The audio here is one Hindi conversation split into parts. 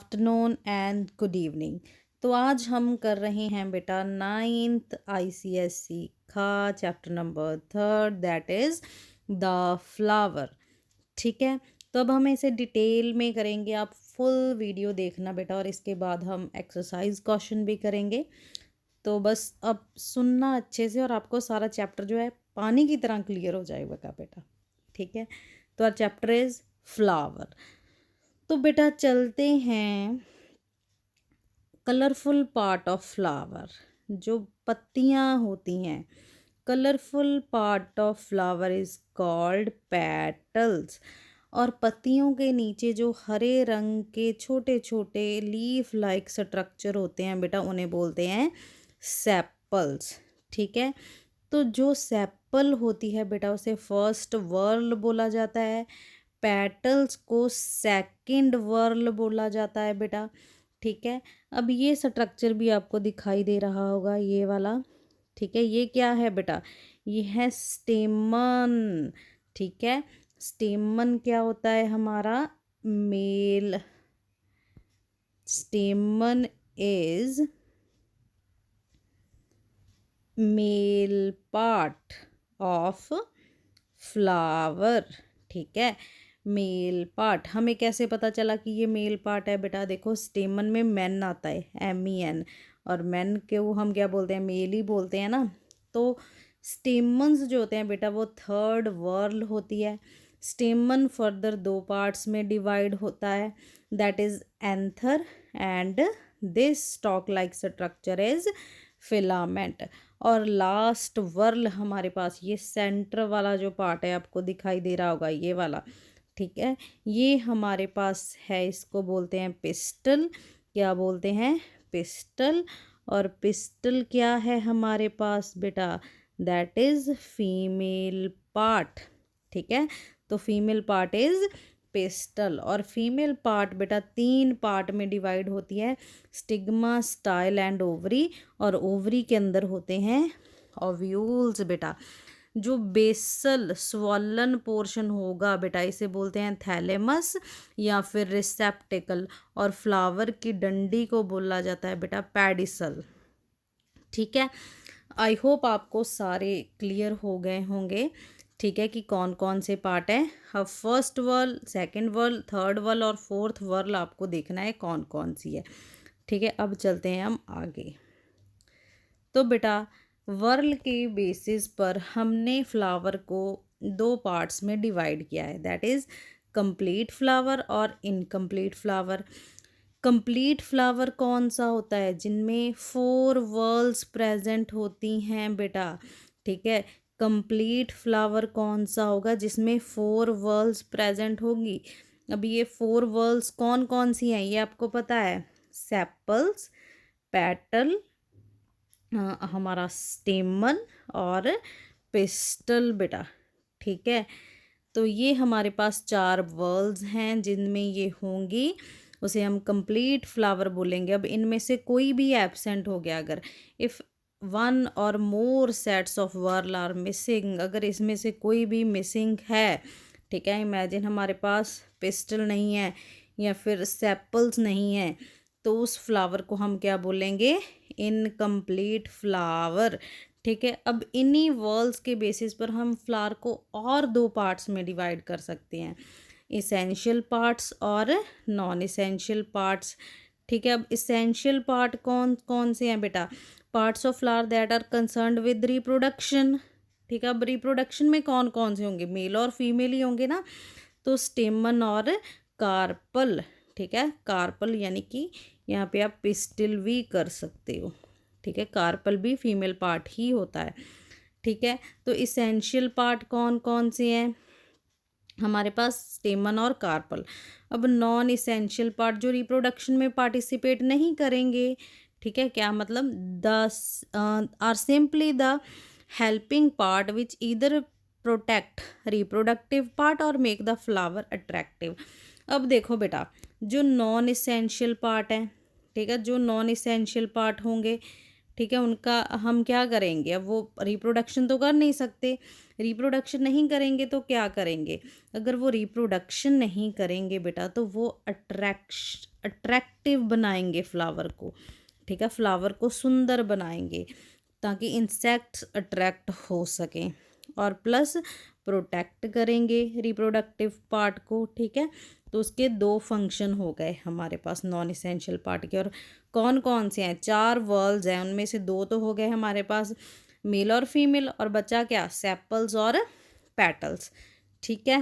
Afternoon and good evening. तो आज हम कर रहे हैं बेटा 9th ICSE का chapter number 3 that is the flower. ठीक है, तो अब हम इसे डिटेल में करेंगे। आप फुल वीडियो देखना बेटा, और इसके बाद हम एक्सरसाइज क्वेश्चन भी करेंगे। तो बस अब सुनना अच्छे से, और आपको सारा चैप्टर जो है पानी की तरह क्लियर हो जाएगा बेटा। ठीक है, तो आवर चैप्टर इज़ फ्लावर। तो बेटा चलते हैं कलरफुल पार्ट ऑफ फ्लावर। जो पत्तियाँ होती हैं, colourful part of flower is called petals. और पत्तियों के नीचे जो हरे रंग के छोटे छोटे लीफ लाइक स्ट्रक्चर होते हैं बेटा, उन्हें बोलते हैं सेपल्स। ठीक है, तो जो सेपल होती है बेटा, उसे फर्स्ट वर्ल बोला जाता है। पेटल्स को सेकंड वर्ल बोला जाता है बेटा। ठीक है, अब ये स्ट्रक्चर भी आपको दिखाई दे रहा होगा, ये वाला। ठीक है, ये क्या है बेटा? ये है स्टेमन। ठीक है, स्टेमन क्या होता है हमारा? Male. Stamen is male part of flower. ठीक है, मेल पार्ट। हमें कैसे पता चला कि ये मेल पार्ट है बेटा? देखो, स्टेमन में मैन आता है, MEN, और मैन के वो हम क्या बोलते हैं? मेल ही बोलते हैं ना। तो स्टेमन्स जो होते हैं बेटा, वो थर्ड वर्ल होती है। स्टेमन फर्दर दो पार्ट्स में डिवाइड होता है, that is anther and this stock like structure is filament. और लास्ट वर्ल हमारे पास ये सेंटर वाला जो पार्ट है, आपको दिखाई दे रहा होगा, ये वाला। ठीक है, ये हमारे पास है, इसको बोलते हैं पिस्टल। क्या बोलते हैं? पिस्टल। और पिस्टल क्या है हमारे पास बेटा? That is female part. ठीक है, तो फीमेल पार्ट इज पेस्टल। और फीमेल पार्ट बेटा तीन पार्ट में डिवाइड होती है, स्टिग्मा, स्टाइल एंड ओवरी। और ओवरी के अंदर होते हैं ओव्यूल्स बेटा। जो बेसल स्वॉलन पोर्शन होगा बेटा, इसे बोलते हैं थैलेमस या फिर रिसेप्टिकल। और फ्लावर की डंडी को बोला जाता है बेटा पेडिसल। ठीक है, आई होप आपको सारे क्लियर हो गए होंगे। ठीक है, कि कौन कौन से पार्ट हैं। अब first whorl, second whorl, third whorl और फोर्थ वर्ल आपको देखना है कौन कौन सी है। ठीक है, अब चलते हैं हम आगे। तो बेटा वर्ल के बेसिस पर हमने फ्लावर को दो पार्ट्स में डिवाइड किया है, दैट इज़ कंप्लीट फ्लावर और इनकम्प्लीट फ्लावर। कंप्लीट फ्लावर कौन सा होता है? जिनमें 4 वर्ल्स प्रेजेंट होती हैं बेटा। ठीक है, कंप्लीट फ्लावर कौन सा होगा? जिसमें 4 वर्ल्स प्रेजेंट होगी। अब ये 4 वर्ल्स कौन कौन सी हैं, ये आपको पता है? सेपल्स, पेटल, हमारा स्टेमन और पिस्टल बेटा। ठीक है, तो ये हमारे पास 4 वर्ल्स हैं जिनमें ये होंगी, उसे हम कंप्लीट फ्लावर बोलेंगे। अब इनमें से कोई भी एब्सेंट हो गया, अगर if one or more sets of whorl are missing, अगर इसमें से कोई भी मिसिंग है, ठीक है, इमेजिन हमारे पास पिस्टल नहीं है या फिर सेपल्स नहीं है, तो उस फ्लावर को हम क्या बोलेंगे? Incomplete flower. ठीक है, अब इन्हीं वर्ल्स के बेसिस पर हम फ्लावर को और दो पार्ट्स में डिवाइड कर सकते हैं, इसेंशियल पार्ट्स और नॉन इसेंशियल पार्ट्स। ठीक है, अब इसेंशियल पार्ट कौन कौन से हैं बेटा? Parts of flower that are concerned with reproduction. ठीक है, अब रिप्रोडक्शन में कौन कौन से होंगे? मेल और फीमेल ही होंगे ना। तो स्टेमन और कार्पल। ठीक है, कार्पल यानी कि यहाँ पे आप पिस्टिल भी कर सकते हो। ठीक है, कार्पल भी फीमेल पार्ट ही होता है। ठीक है, तो इसेंशियल पार्ट कौन कौन से हैं हमारे पास? स्टेमन और कार्पल। अब नॉन इसेंशियल पार्ट जो रिप्रोडक्शन में पार्टिसिपेट नहीं करेंगे, ठीक है, क्या मतलब? They are simply the helping part which either protect reproductive part और मेक द फ्लावर अट्रैक्टिव। अब देखो बेटा, जो नॉन इसेंशियल पार्ट है, ठीक है, जो नॉन इसेंशियल पार्ट होंगे, ठीक है, उनका हम क्या करेंगे, अब वो रिप्रोडक्शन तो कर नहीं सकते, रिप्रोडक्शन नहीं करेंगे तो क्या करेंगे, अगर वो रिप्रोडक्शन नहीं करेंगे बेटा तो वो अट्रैक्टिव बनाएंगे फ्लावर को, ठीक है, फ्लावर को सुंदर बनाएंगे ताकि इंसेक्ट्स अट्रैक्ट हो सकें, और प्लस प्रोटेक्ट करेंगे रिप्रोडक्टिव पार्ट को, ठीक है। तो उसके दो फंक्शन हो गए हमारे पास नॉन इसेंशियल पार्ट के, और कौन कौन से हैं, 4 वर्ल्स हैं, उनमें से 2 तो हो गए हमारे पास मेल और फीमेल, और बचा क्या, सेपल्स और पेटल्स, ठीक है।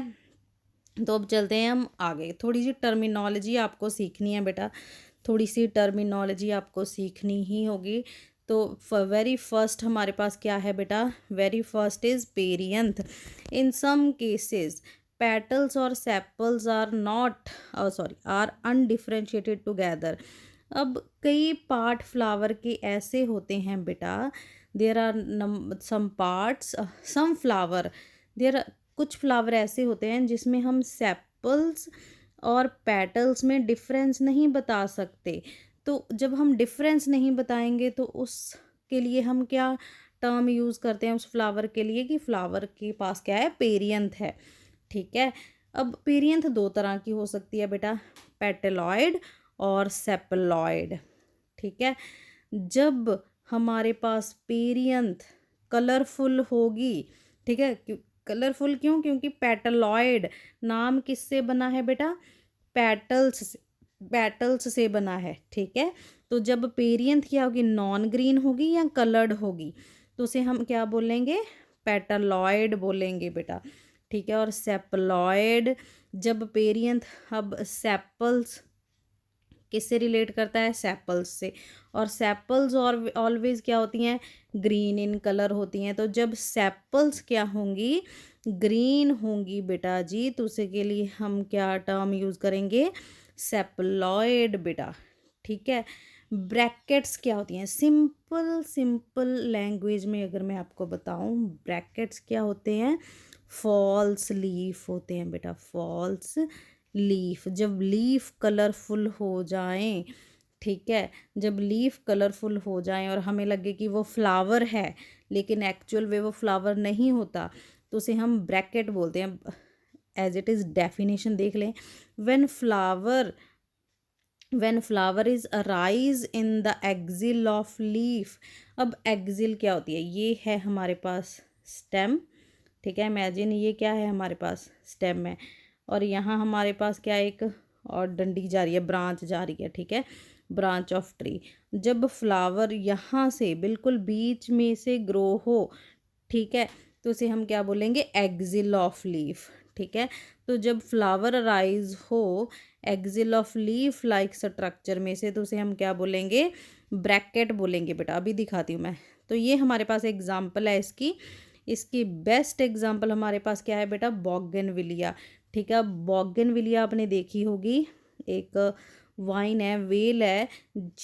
तो अब चलते हैं हम आगे, थोड़ी सी टर्मिनोलॉजी आपको सीखनी है बेटा, थोड़ी सी टर्मिनोलॉजी आपको सीखनी ही होगी। तो वेरी फर्स्ट हमारे पास क्या है बेटा, very first is perianth. In some cases petals और sepals are not are undifferentiated together. अब कई पार्ट फ्लावर के ऐसे होते हैं बेटा, there are some parts, some flower, there कुछ फ्लावर ऐसे होते हैं जिसमें हम सेपल्स और पेटल्स में डिफरेंस नहीं बता सकते। तो जब हम डिफरेंस नहीं बताएंगे तो उसके लिए हम क्या टर्म यूज़ करते हैं उस फ्लावर के लिए, कि फ्लावर के पास क्या है, पेरियंथ है, ठीक है। अब पेरियंथ दो तरह की हो सकती है बेटा, पेटेलॉइड और सेपलॉइड, ठीक है। जब हमारे पास पेरियंथ कलरफुल होगी, ठीक है, कलरफुल क्यों, क्योंकि पेटलॉइड नाम किससे बना है बेटा, पेटल्स से बना है, ठीक है। तो जब पेरियंथ क्या होगी, नॉन ग्रीन होगी या कलर्ड होगी, तो उसे हम क्या बोलेंगे, पेटलॉइड बोलेंगे बेटा, ठीक है। और सेपलॉइड, जब पेरियंथ, अब सेपल्स किससे रिलेट करता है, सेपल्स से, और सेपल्स और ऑलवेज क्या होती हैं, ग्रीन इन कलर होती हैं। तो जब सेपल्स क्या होंगी, ग्रीन होंगी बेटा जी, तो उसके लिए हम क्या टर्म यूज़ करेंगे, सेपलॉइड बेटा, ठीक है। ब्रैकेट्स क्या होती हैं, सिंपल सिंपल लैंग्वेज में अगर मैं आपको बताऊं, ब्रैकेट्स क्या होते हैं, फॉल्स लीफ होते हैं बेटा, फॉल्स लीफ। जब लीफ कलरफुल हो जाएं, ठीक है, जब लीफ कलरफुल हो जाएं और हमें लगे कि वो फ्लावर है लेकिन एक्चुअल वे वो फ्लावर नहीं होता, तो उसे हम ब्रैकेट बोलते हैं। एज इट इज़ डेफिनेशन देख लें, when flower is arise in the axil of leaf. अब एक्सिल क्या होती है, ये है हमारे पास स्टेम, ठीक है, इमेजिन ये क्या है हमारे पास, स्टेम है, और यहाँ हमारे पास क्या एक और डंडी जा रही है, ब्रांच जा रही है, ठीक है, ब्रांच ऑफ ट्री। जब फ्लावर यहाँ से बिल्कुल बीच में से ग्रो हो, ठीक है, तो उसे हम क्या बोलेंगे, एक्सिल ऑफ लीफ, ठीक है। तो जब फ्लावर राइज हो axil of leaf like structure में से, तो उसे हम क्या बोलेंगे, ब्रैकेट बोलेंगे बेटा। अभी दिखाती हूँ मैं। तो ये हमारे पास एग्जाम्पल है इसकी बेस्ट एग्जाम्पल हमारे पास क्या है बेटा, बोगनविलिया, ठीक है। बोगनविलिया आपने देखी होगी, एक वाइन है, वेल है,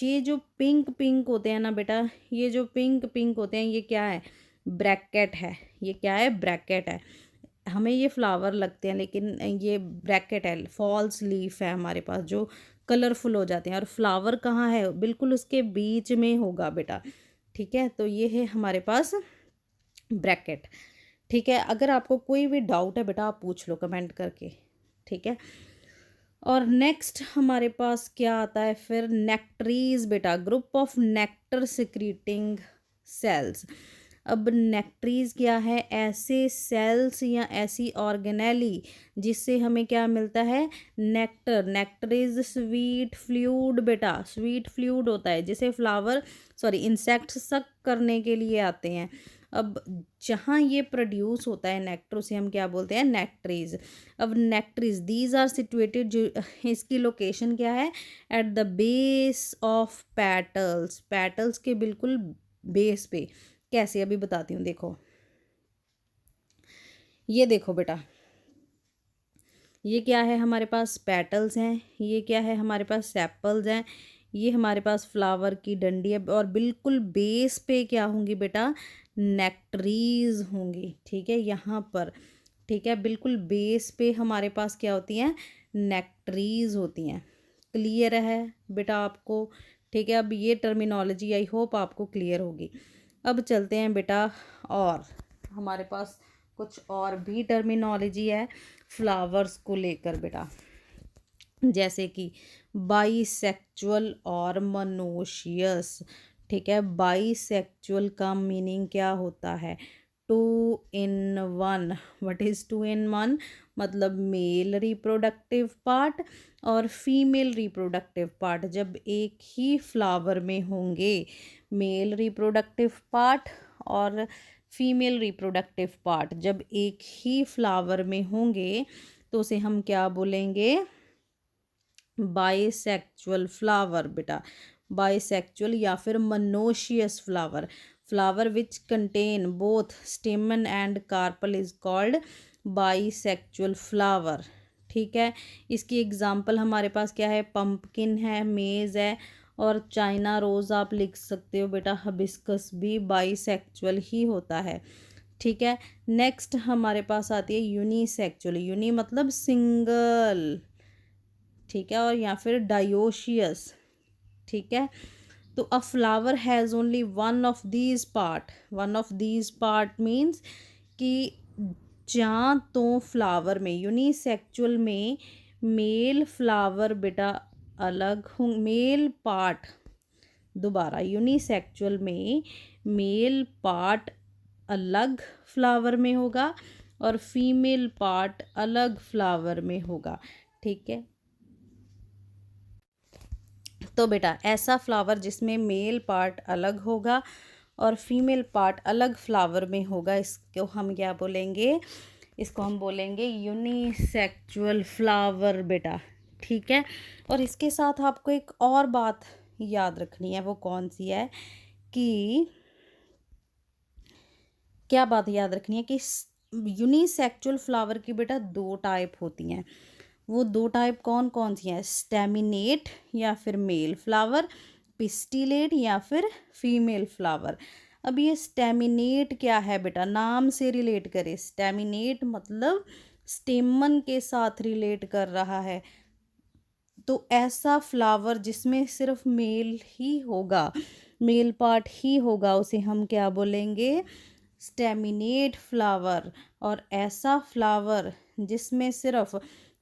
ये जो पिंक पिंक होते हैं ना बेटा, ये जो पिंक पिंक होते हैं, ये क्या है, ब्रैकेट है, ये क्या है, ब्रैकेट है। हमें ये फ्लावर लगते हैं लेकिन ये ब्रैकेट है, फॉल्स लीफ है हमारे पास जो कलरफुल हो जाते हैं, और फ्लावर कहाँ है, बिल्कुल उसके बीच में होगा बेटा, ठीक है। तो ये है हमारे पास ब्रैकेट, ठीक है। अगर आपको कोई भी डाउट है बेटा, आप पूछ लो कमेंट करके, ठीक है। और नेक्स्ट हमारे पास क्या आता है फिर, नेक्टरीज बेटा, group of nectar secreting cells. अब नेक्टरीज क्या है, ऐसे सेल्स या ऐसी ऑर्गेनेली जिससे हमें क्या मिलता है, nectar. Nectar is sweet fluid बेटा, स्वीट फ्लूइड होता है जिसे इंसेक्ट सक करने के लिए आते हैं। अब जहाँ ये प्रोड्यूस होता है नेक्टर, उसे हम क्या बोलते हैं, नेक्टरीज। अब नेक्टरीज दीज आर सिचुएटेड, जो इसकी लोकेशन क्या है, at the base of petals, petals के बिल्कुल बेस पे। कैसे, अभी बताती हूँ, देखो ये देखो बेटा, ये क्या है हमारे पास, पेटल्स हैं, ये क्या है हमारे पास, सेपल्स हैं, ये हमारे पास फ्लावर की डंडी है, और बिल्कुल बेस पे क्या होंगी बेटा, नेक्टरीज होंगी, ठीक है, यहाँ पर, ठीक है, बिल्कुल बेस पे हमारे पास क्या होती हैं, नेक्टरीज होती हैं। क्लियर है बेटा आपको, ठीक है, अब ये टर्मिनोलॉजी आई होप आपको क्लियर होगी। अब चलते हैं बेटा, और हमारे पास कुछ और भी टर्मिनोलॉजी है फ्लावर्स को लेकर बेटा, जैसे कि बाईसेक्चुअल और मोनोशियस। ठीक है, बाईसेक्चुअल का मीनिंग क्या होता है? Two in one. What is two in one? मतलब मेल रिप्रोडक्टिव पार्ट और फीमेल रिप्रोडक्टिव पार्ट जब एक ही फ्लावर में होंगे, मेल रिप्रोडक्टिव पार्ट और फीमेल रिप्रोडक्टिव पार्ट जब एक ही फ्लावर में होंगे तो उसे हम क्या बोलेंगे? बाइसेक्चुअल फ्लावर बेटा, बाइसेक्चुअल या फिर monoecious flower. Flower which contain both stamen and carpel is called bisexual flower. ठीक है, इसकी एग्जांपल हमारे पास क्या है? पंपकिन है, मेज है और चाइना रोज़ आप लिख सकते हो बेटा। हबिस्कस भी बाइसेक्चुअल ही होता है। ठीक है, नेक्स्ट हमारे पास आती है यूनिसेक्चुअल। यूनी मतलब सिंगल, ठीक है, और या फिर डायोशियस। ठीक है, तो अ flower has only one of these part. One of these part means कि जहाँ तो फ्लावर में, यूनिसेक्चुअल में मेल फ्लावर बेटा अलग हों, मेल पार्ट, दोबारा यूनिसेक्चुअल में मेल पार्ट अलग फ्लावर में होगा और फीमेल पार्ट अलग फ्लावर में होगा। ठीक है, तो बेटा ऐसा फ्लावर जिसमें मेल पार्ट अलग होगा और फीमेल पार्ट अलग फ्लावर में होगा, इसको हम क्या बोलेंगे? इसको हम बोलेंगे यूनिसेक्चुअल फ्लावर बेटा। ठीक है, और इसके साथ आपको एक और बात याद रखनी है, वो कौन सी है? कि क्या बात याद रखनी है कि यूनिसेक्चुअल फ्लावर की बेटा दो टाइप होती हैं। वो दो टाइप कौन कौन सी हैं? स्टेमिनेट या फिर मेल फ्लावर, पिस्टिलेट या फिर फीमेल फ्लावर। अब ये स्टेमिनेट क्या है बेटा? नाम से रिलेट करें, स्टेमिनेट मतलब स्टेमन के साथ रिलेट कर रहा है। तो ऐसा फ्लावर जिसमें सिर्फ मेल ही होगा, मेल पार्ट ही होगा, उसे हम क्या बोलेंगे? Staminate flower. और ऐसा फ्लावर जिसमें सिर्फ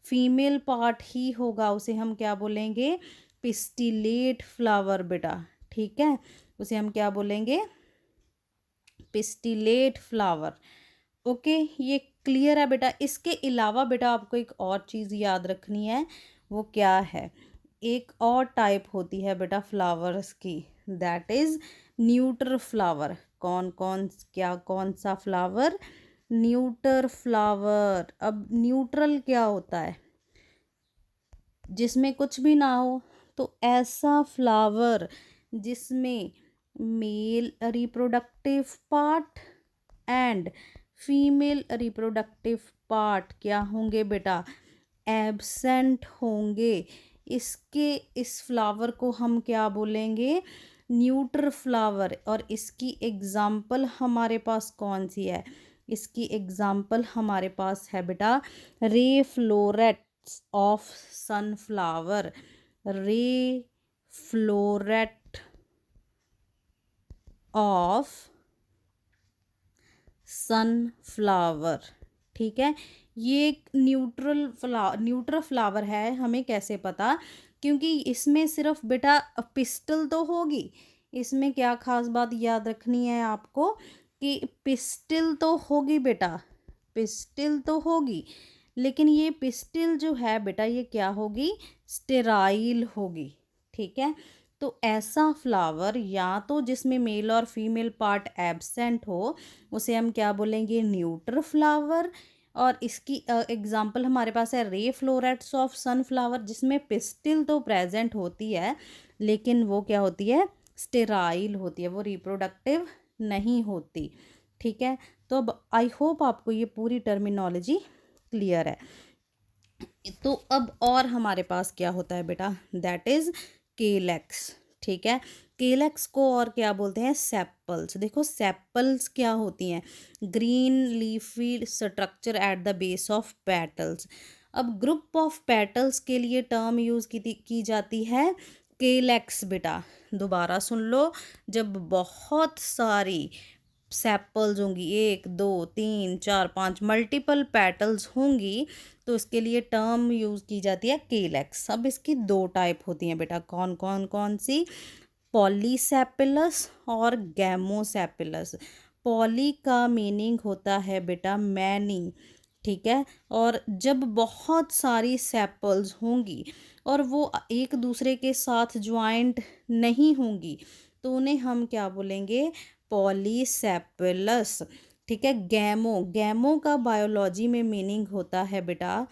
फीमेल पार्ट ही होगा उसे हम क्या बोलेंगे? पिस्टिलेट फ्लावर बेटा। ठीक है, उसे हम क्या बोलेंगे? Pistillate flower. ओके, ये क्लियर है बेटा। इसके अलावा बेटा आपको एक और चीज़ याद रखनी है, वो क्या है? एक और टाइप होती है बेटा फ्लावर्स की, दैट इज़ न्यूट्रल फ्लावर। कौन कौन क्या कौन सा फ्लावर? Neutral flower. अब न्यूट्रल क्या होता है? जिसमें कुछ भी ना हो। तो ऐसा फ्लावर जिसमें mail reproductive part and female reproductive part क्या होंगे बेटा? एब्सेंट होंगे। इसके इस फ्लावर को हम क्या बोलेंगे? Neutral flower. और इसकी एग्जाम्पल हमारे पास कौन सी है? इसकी एग्जाम्पल हमारे पास है बेटा रे फ्लोरेट्स ऑफ सनफ्लावर। रे फ्लोरेट ऑफ सनफ्लावर। ठीक है, ये एक न्यूट्रल फ्लावर है। हमें कैसे पता? क्योंकि इसमें सिर्फ बेटा पिस्टल तो होगी। इसमें क्या खास बात याद रखनी है आपको? कि पिस्टल तो होगी बेटा, पिस्टल तो होगी, लेकिन ये पिस्टल जो है बेटा ये क्या होगी? स्टेराइल होगी। ठीक है, तो ऐसा फ्लावर या तो जिसमें मेल और फीमेल पार्ट एब्सेंट हो उसे हम क्या बोलेंगे? Neutral flower. और इसकी एग्जांपल हमारे पास है रे फ्लोरेट्स ऑफ सनफ्लावर, जिसमें पिस्टिल तो प्रेजेंट होती है लेकिन वो क्या होती है? स्टेराइल होती है, वो रिप्रोडक्टिव नहीं होती। ठीक है, तो अब आई होप आपको ये पूरी टर्मिनोलॉजी क्लियर है। तो अब और हमारे पास क्या होता है बेटा? That is calyx. ठीक है, केलेक्स को और क्या बोलते हैं? सेपल्स। देखो सेपल्स क्या होती हैं? Green leafy structure at the base of petals. अब ग्रुप ऑफ पेटल्स के लिए टर्म यूज़ की जाती है केलेक्स बेटा, दोबारा सुन लो। जब बहुत सारी सेपल्स होंगी, 1 2 3 4 5 मल्टीपल पेटल्स होंगी, तो इसके लिए टर्म यूज़ की जाती है केलेक्स। अब इसकी दो टाइप होती हैं बेटा, कौन कौन कौन सी? पॉलीसेपिलस और गैमोसेपिलस। पॉली का मीनिंग होता है बेटा मैनी, ठीक है। और जब बहुत सारी सेपल्स होंगी और वो एक दूसरे के साथ ज्वाइंट नहीं होंगी, तो उन्हें हम क्या बोलेंगे? पॉलीसेपिलस, ठीक है। गैमो, गैमो का बायोलॉजी में मीनिंग होता है बेटा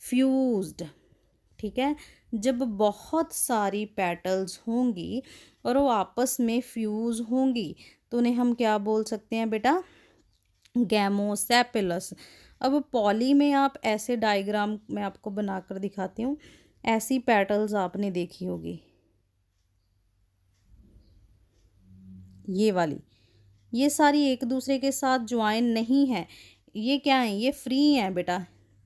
फ्यूज्ड, ठीक है। जब बहुत सारी पेटल्स होंगी और वो आपस में फ्यूज होंगी, तो उन्हें हम क्या बोल सकते हैं बेटा? गैमोसेपिलस। अब पॉली में आप ऐसे डायग्राम मैं आपको बनाकर दिखाती हूँ, ऐसी पेटल्स आपने देखी होगी, ये वाली, ये सारी एक दूसरे के साथ ज्वाइन नहीं है। ये क्या है? ये फ्री हैं बेटा।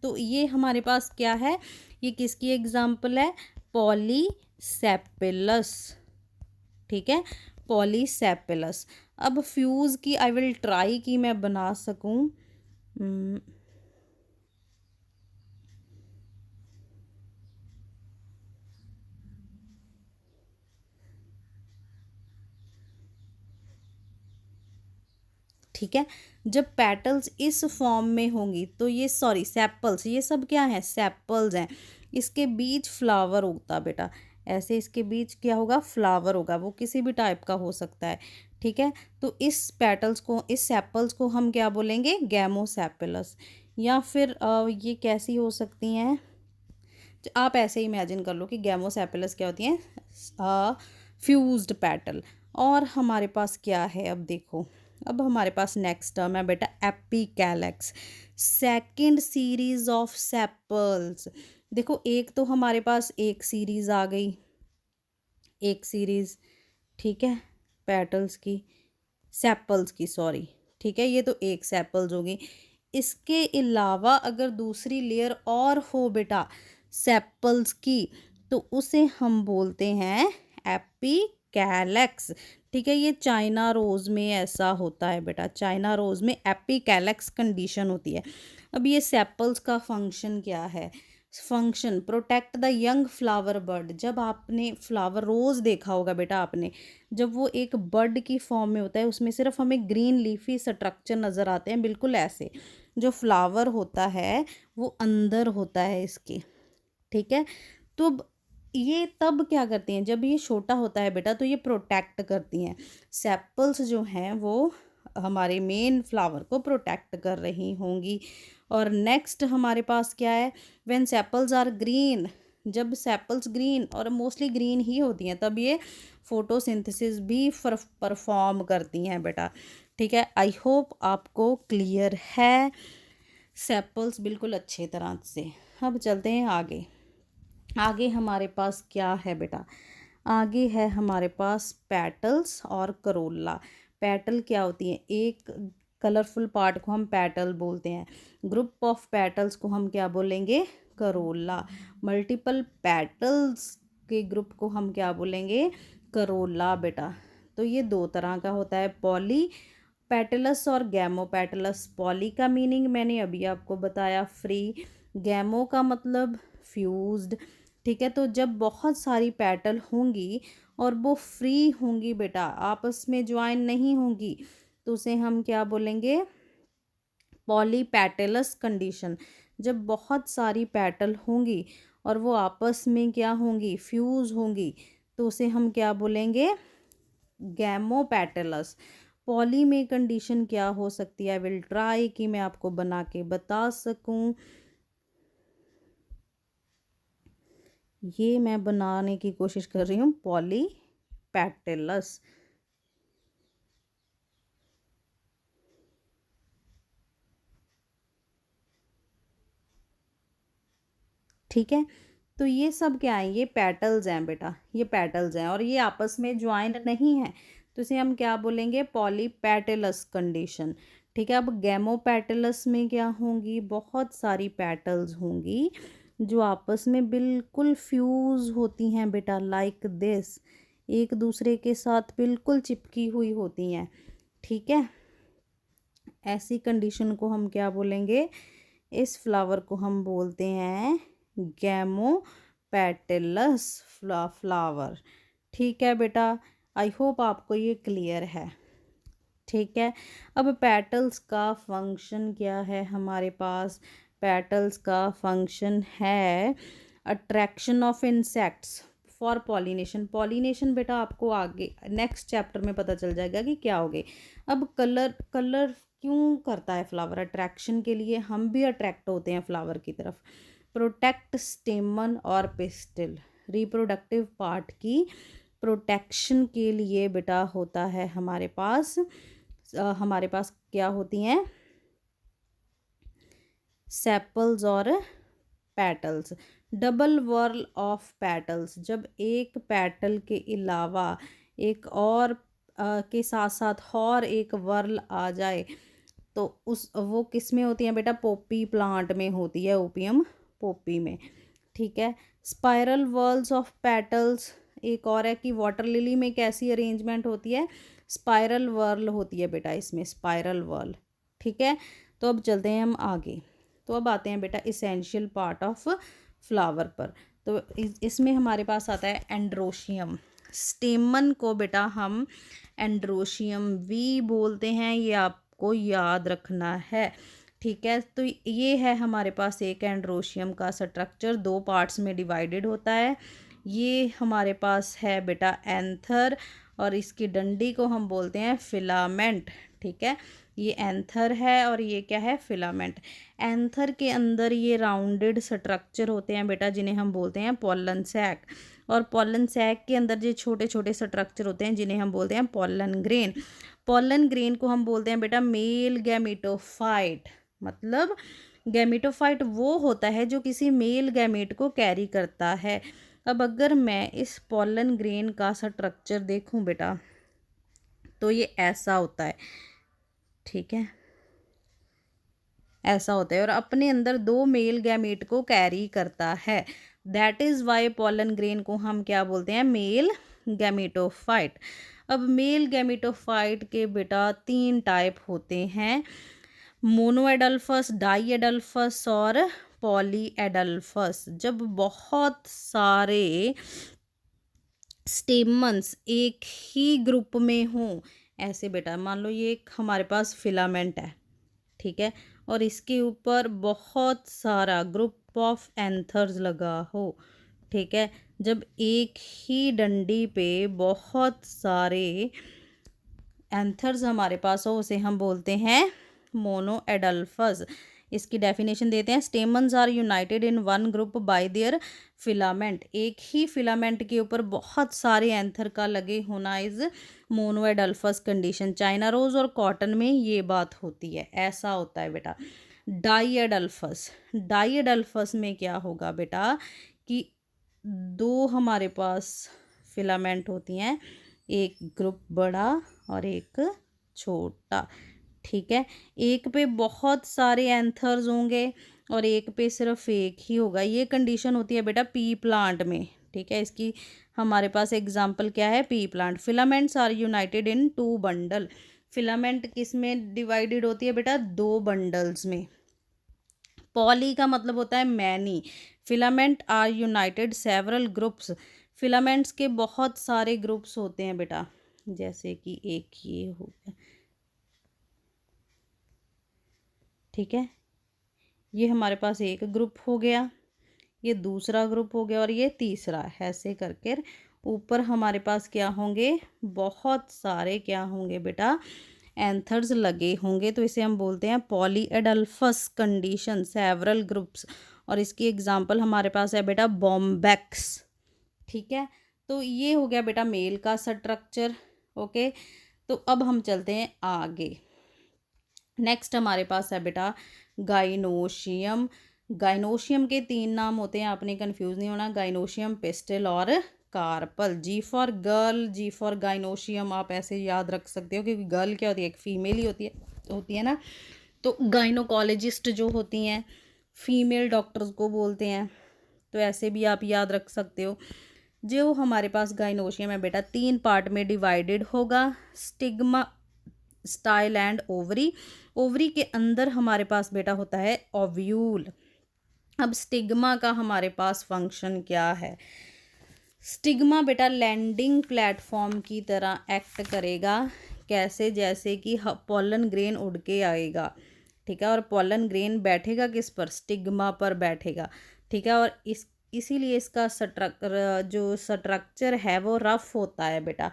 तो ये हमारे पास क्या है? ये किसकी एग्जाम्पल है? पॉलीसेपिलस, ठीक है, पॉलीसेपिलस। अब फ्यूज की आई विल ट्राई कि मैं बना सकूं। ठीक है। जब पेटल्स इस फॉर्म में होंगी तो ये, सॉरी सेपल्स, ये सब क्या है? सेपल्स हैं। इसके बीच फ्लावर होता बेटा, ऐसे इसके बीच क्या होगा? फ्लावर होगा, वो किसी भी टाइप का हो सकता है, ठीक है। तो इस पेटल्स को, इस सेपल्स को हम क्या बोलेंगे? गैमोसेपिलस। या फिर ये कैसी हो सकती हैं? आप ऐसे ही इमेजिन कर लो कि गैमोसेपिलस क्या होती हैं? Fused petal. और हमारे पास क्या है? अब देखो, अब हमारे पास नेक्स्ट टर्म है बेटा एपिकैलेक्स, सेकंड सीरीज ऑफ सेपल्स। देखो, एक तो हमारे पास एक सीरीज आ गई, एक सीरीज, ठीक है, पेटल्स की, सेपल्स की, सॉरी, ठीक है। ये तो एक सेपल्स होगी। इसके अलावा अगर दूसरी लेयर और हो बेटा सेपल्स की, तो उसे हम बोलते हैं एपिकैलेक्स, ठीक है। ये चाइना रोज़ में ऐसा होता है बेटा, चाइना रोज़ में एपिकैलेक्स कंडीशन होती है। अब ये सेपल्स का फंक्शन क्या है? Function protect the young flower bird. जब आपने फ्लावर रोज़ देखा होगा बेटा आपने, जब वो एक बर्ड की फॉर्म में होता है, उसमें सिर्फ हमें ग्रीन लीफी स्ट्रक्चर नज़र आते हैं, बिल्कुल ऐसे। जो फ्लावर होता है वो अंदर होता है इसके, ठीक है। तो ये तब क्या करती हैं? जब ये छोटा होता है बेटा, तो ये प्रोटेक्ट करती हैं। सेपल्स जो हैं वो हमारे मेन फ्लावर को प्रोटेक्ट कर रही होंगी। और नेक्स्ट हमारे पास क्या है? व्हेन सेपल्स आर ग्रीन, जब सेपल्स ग्रीन, और मोस्टली ग्रीन ही होती हैं, तब ये फोटोसिंथेसिस भी परफॉर्म करती हैं बेटा, ठीक है। आई होप आपको क्लियर है सेपल्स बिल्कुल अच्छे तरह से। अब चलते हैं आगे। आगे हमारे पास क्या है बेटा? आगे है हमारे पास पेटल्स और करोला। पेटल क्या होती है? एक कलरफुल पार्ट को हम पेटल बोलते हैं, ग्रुप ऑफ पेटल्स को हम क्या बोलेंगे? करोला। मल्टीपल पेटल्स के ग्रुप को हम क्या बोलेंगे? करोला बेटा। तो ये दो तरह का होता है, पॉली पेटलस और गैमोपेटलस। पॉली का मीनिंग मैंने अभी आपको बताया, फ्री। गैमो का मतलब फ्यूज्ड, ठीक है। तो जब बहुत सारी पेटल होंगी और वो फ्री होंगी बेटा, आपस में ज्वाइन नहीं होंगी, तो उसे हम क्या बोलेंगे? Polypetalous condition. जब बहुत सारी पेटल होंगी और वो आपस में क्या होंगी? फ्यूज होंगी, तो उसे हम क्या बोलेंगे? गैमोपेटलस। पॉली में कंडीशन क्या हो सकती है? विल ट्राई कि मैं आपको बना के बता सकूं। ये मैं बनाने की कोशिश कर रही हूँ, पॉलीपेटलस, ठीक है। तो ये सब क्या है? ये पेटल्स हैं बेटा, ये पेटल्स हैं और ये आपस में ज्वाइन नहीं है, तो इसे हम क्या बोलेंगे? पॉलीपेटलस कंडीशन, ठीक है। अब गैमोपेटलस में क्या होंगी? बहुत सारी पेटल्स होंगी जो आपस में बिल्कुल फ्यूज़ होती हैं बेटा, लाइक दिस, एक दूसरे के साथ बिल्कुल चिपकी हुई होती हैं, ठीक है। ऐसी कंडीशन को हम क्या बोलेंगे, इस फ्लावर को हम बोलते हैं गैमोपेटलस फ्लावर, ठीक है बेटा। आई होप आपको ये क्लियर है, ठीक है। अब पेटल्स का फंक्शन क्या है हमारे पास, पेटल्स का फंक्शन है attraction of insects for pollination. Pollination बेटा आपको आगे नेक्स्ट चैप्टर में पता चल जाएगा कि क्या होगे। अब कलर कलर क्यों करता है फ्लावर, अट्रैक्शन के लिए हम भी अट्रैक्ट होते हैं फ्लावर की तरफ। प्रोटेक्ट स्टेमन और पिस्टिल, रिप्रोडक्टिव पार्ट की प्रोटेक्शन के लिए बेटा होता है हमारे पास क्या होती हैं, सेपल्स और petals. Double whorl of petals, जब एक पेटल के अलावा एक और के साथ साथ और एक वर्ल आ जाए तो वो किस में होती है बेटा, पोपी प्लांट में होती है, ओपियम पोपी में, ठीक है। स्पाइरल वर्ल्स ऑफ पेटल्स, एक और है कि वाटर लिली में कैसी अरेंजमेंट होती है, स्पाइरल वर्ल होती है बेटा इसमें, स्पाइरल वर्ल, ठीक है। तो अब चलते हैं हम आगे। तो अब आते हैं बेटा इसेंशियल पार्ट ऑफ फ्लावर पर। तो इसमें हमारे पास आता है एंड्रोशियम। स्टेमन को बेटा हम एंड्रोशियम भी बोलते हैं, ये आपको याद रखना है, ठीक है। तो ये है हमारे पास एक एंड्रोशियम का स्ट्रक्चर, दो पार्ट्स में डिवाइडेड होता है। ये हमारे पास है बेटा एंथर, और इसकी डंडी को हम बोलते हैं फिलामेंट, ठीक है। ये एंथर है और ये क्या है, फिलामेंट। एंथर के अंदर ये राउंडेड स्ट्रक्चर होते हैं बेटा, जिन्हें हम बोलते हैं पॉलन सैक, और पॉलन सैक के अंदर जो छोटे छोटे स्ट्रक्चर होते हैं जिन्हें हम बोलते हैं पॉलन ग्रेन। पॉलन ग्रेन को हम बोलते हैं बेटा मेल गैमेटोफाइट, मतलब गैमेटोफाइट वो होता है जो किसी मेल गैमेट को कैरी करता है। अब अगर मैं इस पॉलन ग्रेन का स्ट्रक्चर देखूं बेटा तो ये ऐसा होता है, ठीक है, ऐसा होता है और अपने अंदर दो मेल गैमेट को कैरी करता है। That is why pollen grain को हम क्या बोलते हैं, मेल गैमेटोफाइट। अब मेल गैमेटोफाइट के बेटा तीन टाइप होते हैं, मोनोएडल्फस, डाईएडल्फस और पॉलीएडल्फस। जब बहुत सारे स्टेमन्स एक ही ग्रुप में हों, ऐसे बेटा मान लो ये एक हमारे पास फिलामेंट है, ठीक है, और इसके ऊपर बहुत सारा ग्रुप ऑफ एंथर्स लगा हो, ठीक है। जब एक ही डंडी पे बहुत सारे एंथर्स हमारे पास हो उसे हम बोलते हैं मोनोएडल्फस। इसकी डेफिनेशन देते हैं, stamens are united in one group by their filament. एक ही फिलामेंट के ऊपर बहुत सारे एंथर का लगे होना इज मोनोएडल्फस कंडीशन। चाइना रोज और कॉटन में ये बात होती है, ऐसा होता है बेटा। डाईएडल्फस, डाईएडल्फस में क्या होगा बेटा कि दो हमारे पास फिलामेंट होती हैं, एक ग्रुप बड़ा और एक छोटा, ठीक है। एक पे बहुत सारे एंथर्स होंगे और एक पे सिर्फ एक ही होगा, ये कंडीशन होती है बेटा पी प्लांट में, ठीक है। इसकी हमारे पास एग्जांपल क्या है, pea plant. Filaments are united in two bundle, filament किस में डिवाइडेड होती है बेटा, दो बंडल्स में। पॉली का मतलब होता है many, filament are united several groups, filaments के बहुत सारे ग्रुप्स होते हैं बेटा, जैसे कि एक ये हो गया, ठीक है, ये हमारे पास एक ग्रुप हो गया, ये दूसरा ग्रुप हो गया और ये तीसरा, ऐसे करके ऊपर हमारे पास क्या होंगे, बहुत सारे क्या होंगे बेटा, एंथर्स लगे होंगे। तो इसे हम बोलते हैं पॉलीएडल्फस कंडीशन, सेवरल ग्रुप्स। और इसकी एग्जांपल हमारे पास है बेटा बॉम्बैक्स, ठीक है। तो ये हो गया बेटा मेल का स्ट्रक्चर, ओके। तो अब हम चलते हैं आगे। नेक्स्ट हमारे पास है बेटा गाइनोशियम। गाइनोशियम के तीन नाम होते हैं, आपने कंफ्यूज नहीं होना, गाइनोशियम, पिस्टिल और carpel. G for girl, G for gynoecium, आप ऐसे याद रख सकते हो क्योंकि गर्ल क्या होती है, एक फीमेल ही होती है ना। तो गाइनोकोलॉजिस्ट जो होती हैं फीमेल डॉक्टर्स को बोलते हैं, तो ऐसे भी आप याद रख सकते हो। जो हमारे पास गाइनोशियम है बेटा 3 पार्ट में डिवाइडेड होगा, stigma, style and ovary. Ovary के अंदर हमारे पास बेटा होता है ओव्यूल। अब स्टिग्मा का हमारे पास फंक्शन क्या है? स्टिग्मा बेटा लैंडिंग प्लेटफॉर्म की तरह एक्ट करेगा। कैसे? जैसे कि पोलन ग्रेन उड़ के आएगा, ठीक है, और पोलन ग्रेन बैठेगा किस पर? स्टिग्मा पर बैठेगा, ठीक है। और इसीलिए इसका जो स्ट्रक्चर है वो रफ होता है बेटा,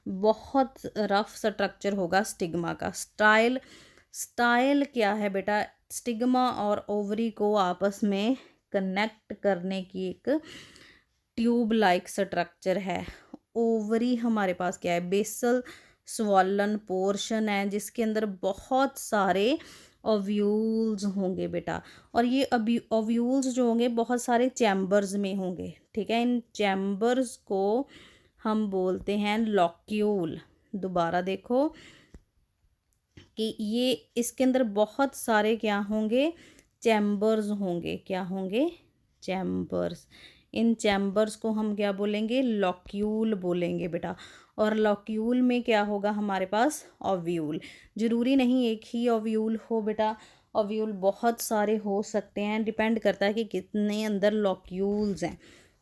बहुत रफ स्ट्रक्चर होगा स्टिग्मा का। स्टाइल क्या है बेटा? स्टिग्मा और ओवरी को आपस में कनेक्ट करने की एक ट्यूब लाइक स्ट्रक्चर है। ओवरी हमारे पास क्या है? बेसल स्वॉलन पोर्शन है जिसके अंदर बहुत सारे ओव्यूल्स होंगे बेटा, और ये अभी ओव्यूल्स जो होंगे बहुत सारे चैम्बर्स में होंगे, ठीक है। इन चैम्बर्स को हम बोलते हैं लॉक्यूल। दोबारा देखो कि ये इसके अंदर बहुत सारे क्या होंगे? चैम्बर्स होंगे। क्या होंगे? चैम्बर्स। इन चैम्बर्स को हम क्या बोलेंगे? लॉक्यूल बोलेंगे बेटा। और लॉक्यूल में क्या होगा हमारे पास? ओव्यूल। ज़रूरी नहीं एक ही ओव्यूल हो बेटा, ओव्यूल बहुत सारे हो सकते हैं, डिपेंड करता है कि कितने अंदर लॉक्यूल्स हैं,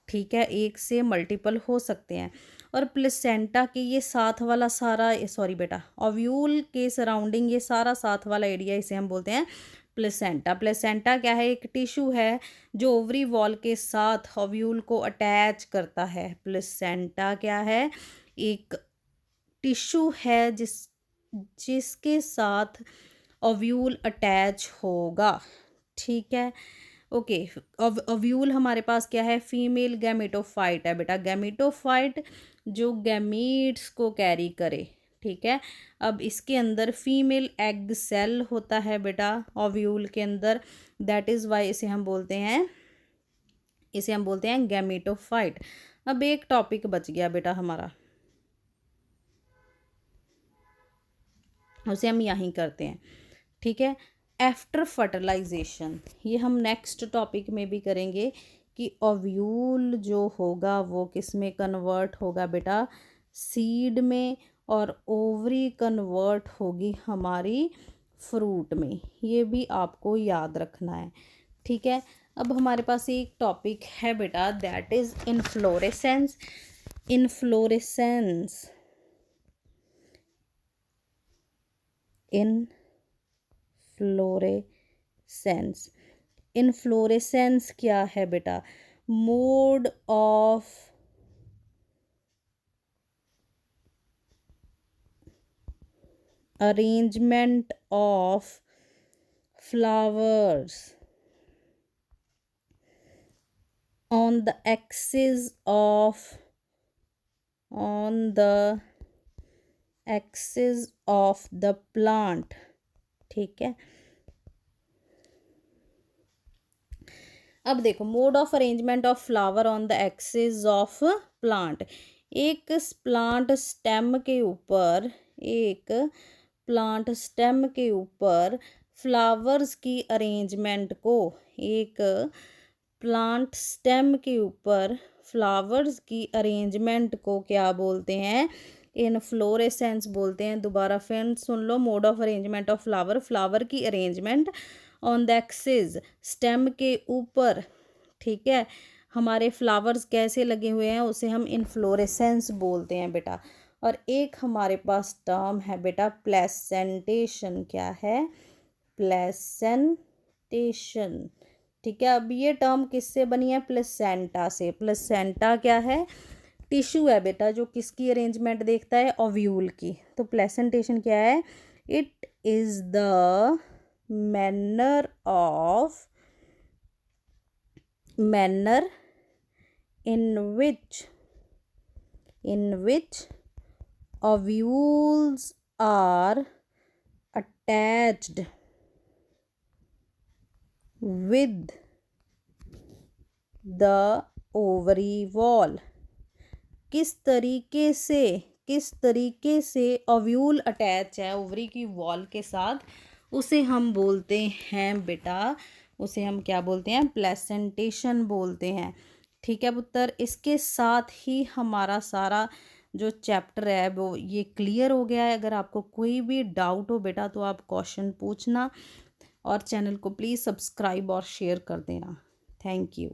ठीक है, एक से मल्टीपल हो सकते हैं। और प्लेसेंटा के ये साथ वाला सारा, सॉरी बेटा, ओव्यूल के सराउंडिंग ये सारा साथ वाला एरिया, इसे हम बोलते हैं प्लेसेंटा। प्लेसेंटा क्या है? एक टिश्यू है जो ओवरी वॉल के साथ ओव्यूल को अटैच करता है। प्लेसेंटा क्या है? एक टिश्यू है जिसके साथ ओव्यूल अटैच होगा, ठीक है। ओके, ओव्यूल हमारे पास क्या है? फीमेल गैमेटोफाइट है बेटा। गैमेटोफाइट जो गैमीट्स को कैरी करे, ठीक है। अब इसके अंदर फीमेल एग सेल होता है बेटा ओव्यूल के अंदर, दैट इज़ वाई इसे हम बोलते हैं गैमेटोफाइट। अब एक टॉपिक बच गया बेटा हमारा, उसे हम यहीं करते हैं, ठीक है। आफ्टर फर्टिलाइजेशन, ये हम नेक्स्ट टॉपिक में भी करेंगे कि ओव्यूल जो होगा वो किस में कन्वर्ट होगा बेटा? सीड में, और ओवरी कन्वर्ट होगी हमारी फ्रूट में। ये भी आपको याद रखना है, ठीक है। अब हमारे पास एक टॉपिक है बेटा, that is inflorescence. Inflorescence inflorescence क्या है बेटा? Mode of arrangement of flowers on the axis of the plant, ठीक है। अब देखो, mode of arrangement of flower on the axis of plant. एक प्लांट स्टेम के ऊपर फ्लावर्स की अरेंजमेंट को, एक प्लांट स्टेम के ऊपर फ्लावर्स की अरेंजमेंट को क्या बोलते हैं? इनफ्लोरेसेंस बोलते हैं। दोबारा फ्रेंड्स सुन लो, mode of arrangement of flower की arrangement on the axis, stem के ऊपर, ठीक है, हमारे फ्लावर्स कैसे लगे हुए हैं उसे हम इनफ्लोरेसेंस बोलते हैं बेटा। और एक हमारे पास टर्म है बेटा प्लेसेंटेशन। क्या है? प्लेसेंटेशन, ठीक है। अब ये टर्म किससे बनी है? प्लेसेंटा से। प्लेसेंटा क्या है? टिश्यू है बेटा जो किसकी अरेंजमेंट देखता है? ओव्यूल की। तो प्लेसेंटेशन क्या है? It is the manner in which ovules are attached with the ovary wall। किस तरीके से ओव्यूल अटैच है ओवरी की वॉल के साथ, उसे हम बोलते हैं बेटा उसे हम क्या बोलते हैं, प्लेसेंटेशन बोलते हैं। ठीक है पुत्र, इसके साथ ही हमारा सारा जो चैप्टर है वो ये क्लियर हो गया है। अगर आपको कोई भी डाउट हो बेटा तो आप क्वेश्चन पूछना, और चैनल को प्लीज़ सब्सक्राइब और शेयर कर देना। Thank you.